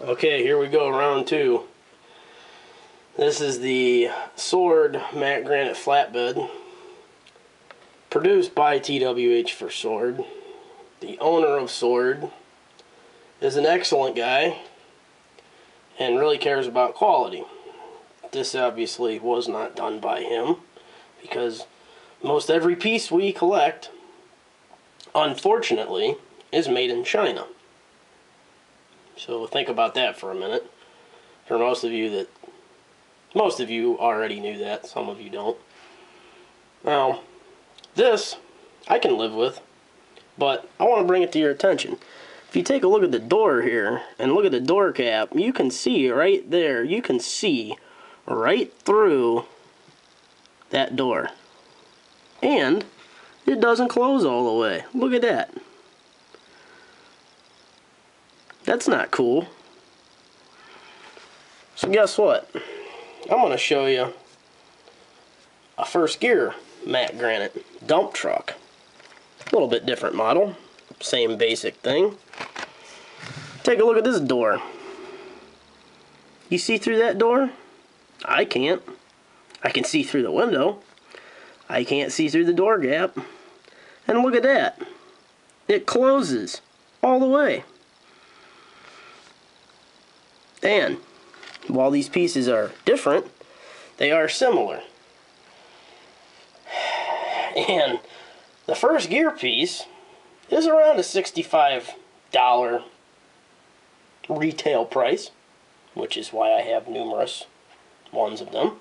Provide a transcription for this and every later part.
Okay, here we go, round two. This is the Sword matte granite flatbed, produced by TWH for Sword. The owner of Sword is an excellent guy and really cares about quality. This obviously was not done by him, because most every piece we collect, unfortunately, is made in China. So think about that for a minute. For most of you already knew that, some of you don't. Now, this I can live with, but I want to bring it to your attention. If you take a look at the door here and look at the door cap, you can see right there, you can see right through that door. And it doesn't close all the way. Look at that. That's not cool. So guess what? I'm going to show you a first gear matte granite dump truck. A little bit different model. Same basic thing. Take a look at this door. You see through that door? I can't. I can see through the window. I can't see through the door gap. And look at that. It closes all the way. And while these pieces are different, they are similar. And the first gear piece is around a $65 retail price, which is why I have numerous ones of them.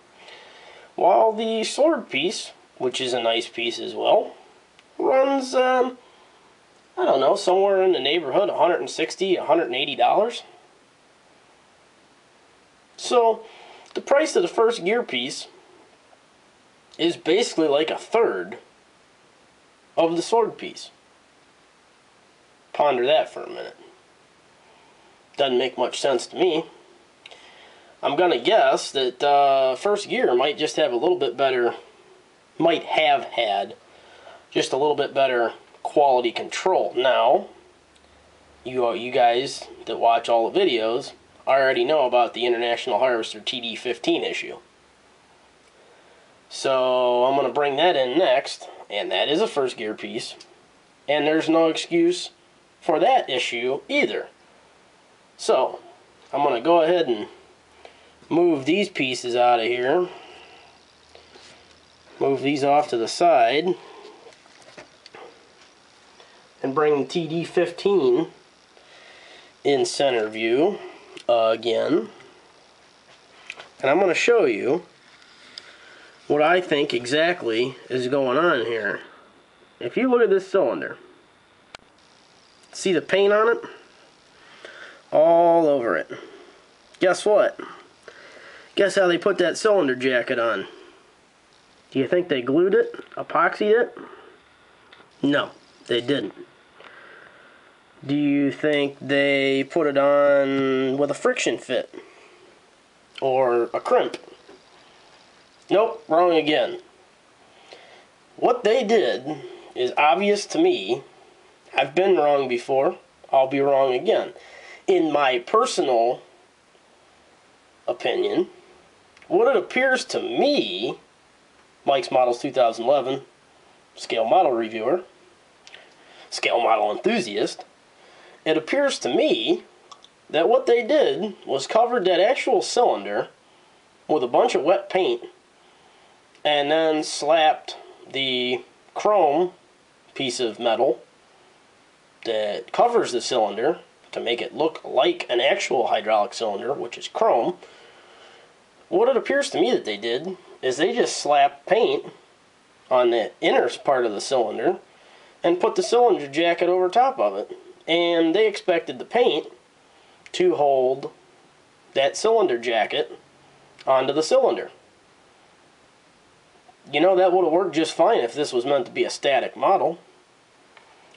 While the Sword piece, which is a nice piece as well, runs, I don't know, somewhere in the neighborhood of $160, $180. So, the price of the first gear piece is basically like a third of the Sword piece. Ponder that for a minute. Doesn't make much sense to me. I'm gonna guess that first gear might just have a little bit better, might have had just a little bit better quality control. Now, you guys that watch all the videos already know about the International Harvester TD15 issue. So I'm going to bring that in next, and that is a first gear piece. And there's no excuse for that issue either. So I'm going to go ahead and move these pieces out of here. Move these off to the side. And bring the TD15 in center view again. And I'm going to show you what I think exactly is going on here. If you look at this cylinder, see the paint on it? All over it. Guess what? Guess how they put that cylinder jacket on? Do you think they glued it? Epoxied it? No, they didn't. Do you think they put it on with a friction fit? Or a crimp? Nope, wrong again. What they did is obvious to me. I've been wrong before. I'll be wrong again. In my personal opinion, what it appears to me, Mike's Models 2011, scale model reviewer, scale model enthusiast, it appears to me that what they did was covered that actual cylinder with a bunch of wet paint and then slapped the chrome piece of metal that covers the cylinder to make it look like an actual hydraulic cylinder, which is chrome. What it appears to me that they did is they just slapped paint on the inner part of the cylinder and put the cylinder jacket over top of it. And they expected the paint to hold that cylinder jacket onto the cylinder. You know, that would have worked just fine if this was meant to be a static model.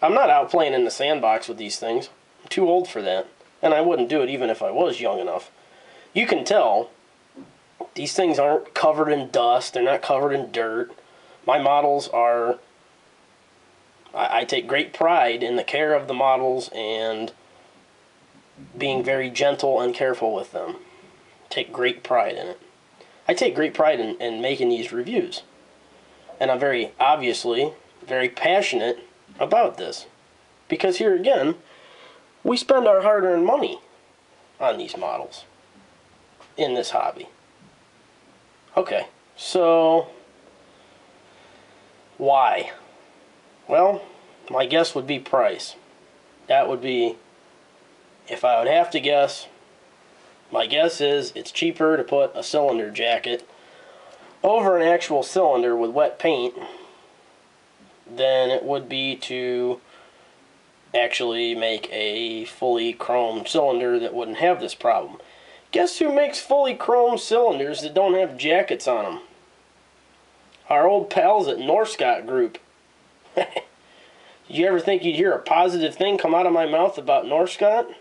I'm not out playing in the sandbox with these things. I'm too old for that. And I wouldn't do it even if I was young enough. You can tell these things aren't covered in dust. They're not covered in dirt. My models are... I take great pride in the care of the models and being very gentle and careful with them. Take great pride in it. I take great pride in making these reviews. And I'm very, obviously, very passionate about this. Because here again, we spend our hard-earned money on these models in this hobby. Okay, so why? Well, my guess would be price. That would be, if I would have to guess, my guess is it's cheaper to put a cylinder jacket over an actual cylinder with wet paint than it would be to actually make a fully chromed cylinder that wouldn't have this problem. Guess who makes fully chromed cylinders that don't have jackets on them? Our old pals at Norscot Group. Did you ever think you'd hear a positive thing come out of my mouth about Norscot?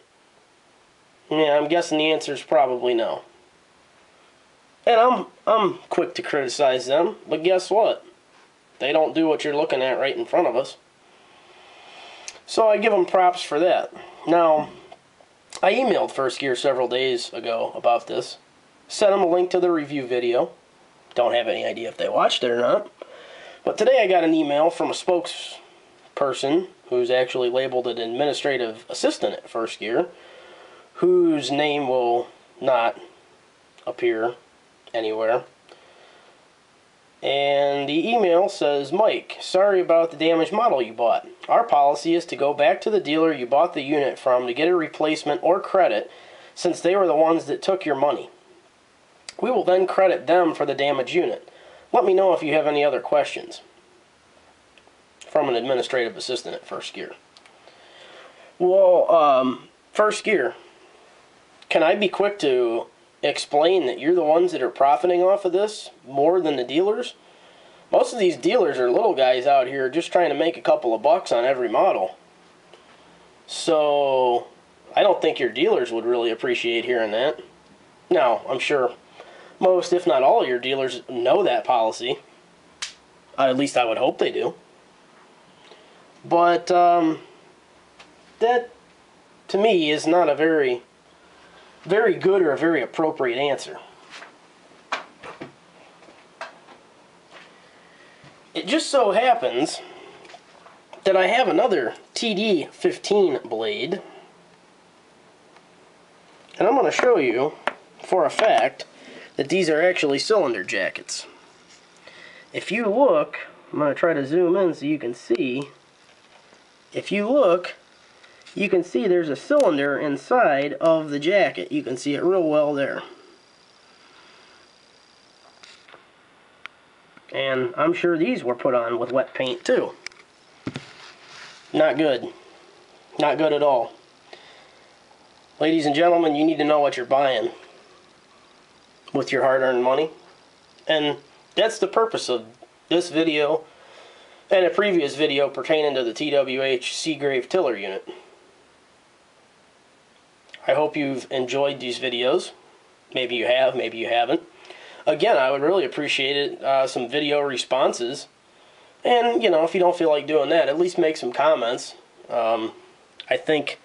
Yeah, I'm guessing the answer is probably no. And I'm quick to criticize them, but guess what? They don't do what you're looking at right in front of us. So I give them props for that. Now, I emailed First Gear several days ago about this. Sent them a link to the review video. Don't have any idea if they watched it or not. But today I got an email from a spokesperson who's actually labeled an administrative assistant at First Gear, whose name will not appear anywhere. And the email says, Mike, sorry about the damaged model you bought. Our policy is to go back to the dealer you bought the unit from to get a replacement or credit, since they were the ones that took your money. We will then credit them for the damaged unit. Let me know if you have any other questions. From an administrative assistant at First Gear. Well, First Gear, can I be quick to explain that you're the ones that are profiting off of this more than the dealers? Most of these dealers are little guys out here just trying to make a couple of bucks on every model. So I don't think your dealers would really appreciate hearing that. Now, I'm sure most, if not all, of your dealers know that policy. At least I would hope they do. But that, to me, is not a very good or a very appropriate answer. It just so happens that I have another TD15 blade, and I'm going to show you for a fact that these are actually cylinder jackets. If you look, I'm going to try to zoom in so you can see. If you look, you can see there's a cylinder inside of the jacket. You can see it real well there. And I'm sure these were put on with wet paint too. Not good. Not good at all. Ladies and gentlemen, you need to know what you're buying with your hard-earned money. And that's the purpose of this video and a previous video pertaining to the TWH Seagrave Tiller unit. I hope you've enjoyed these videos. Maybe you have, maybe you haven't. Again, I would really appreciate it, some video responses. And, you know, if you don't feel like doing that, at least make some comments. I think,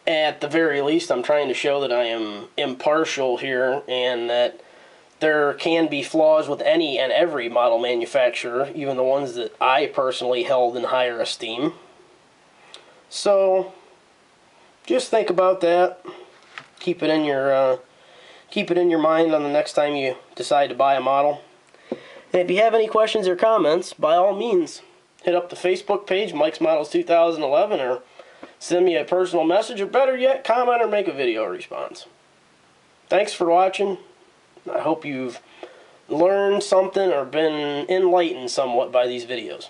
at the very least, I'm trying to show that I am impartial here and that there can be flaws with any and every model manufacturer, even the ones that I personally held in higher esteem. So just think about that. Keep it in your mind on the next time you decide to buy a model. And if you have any questions or comments, by all means, hit up the Facebook page, MikesModels2011, or send me a personal message, or better yet, comment or make a video response. Thanks for watching. I hope you've learned something or been enlightened somewhat by these videos.